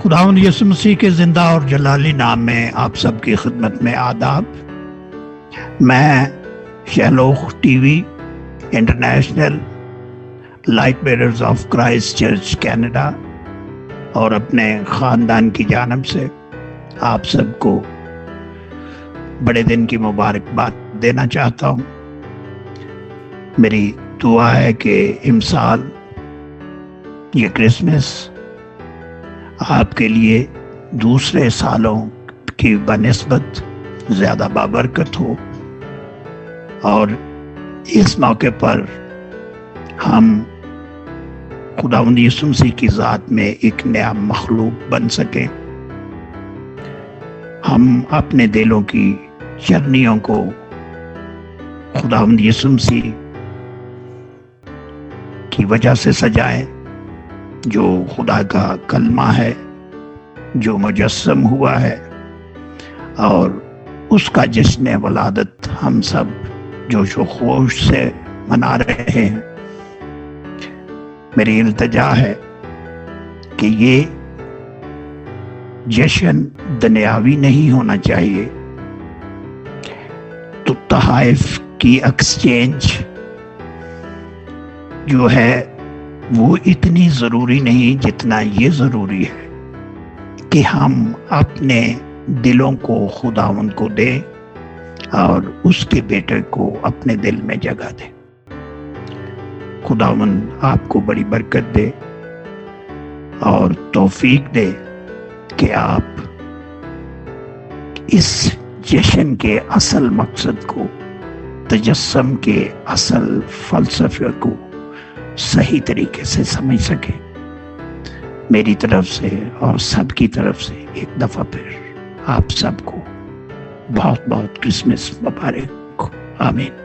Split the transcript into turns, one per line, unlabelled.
خداوند یسوع مسیح کے زندہ اور جلالی نام میں آپ سب کی خدمت میں آداب۔ میں شہلوخ T V international light bearers of Christ church Canada اور اپنے خاندان کی جانب سے آپ سب کو بڑے دن کی مبارکباد دینا چاہتا ہوں۔ میری دعا ہے کہ امسال یہ کرسمس آپ کے لیے دوسرے سالوں کی بنسبت زیادہ بابرکت ہو، اور اس موقع پر ہم خداوند یسوع مسیح کی ذات میں ایک نیا مخلوق بن سکیں۔ ہم اپنے دلوں کی چرنیوں کو خداوند یسوع مسیح کی وجہ سے سجائیں، جو خدا کا کلمہ ہے، جو مجسم ہوا ہے، اور اس کا جشن ولادت ہم سب جوش و خروش سے منا رہے ہیں۔ میری التجا ہے کہ یہ جشن دنیاوی نہیں ہونا چاہیے، تو تحائف کی ایکسچینج جو ہے وہ اتنی ضروری نہیں جتنا یہ ضروری ہے کہ ہم اپنے دلوں کو خداوند کو دیں اور اس کے بیٹے کو اپنے دل میں جگہ دیں۔ خداوند آپ کو بڑی برکت دے اور توفیق دے کہ آپ اس جشن کے اصل مقصد کو، تجسم کے اصل فلسفے کو صحیح طریقے سے سمجھ سکیں۔ میری طرف سے اور سب کی طرف سے ایک دفعہ پھر آپ سب کو بہت بہت کرسمس مبارک۔ آمین۔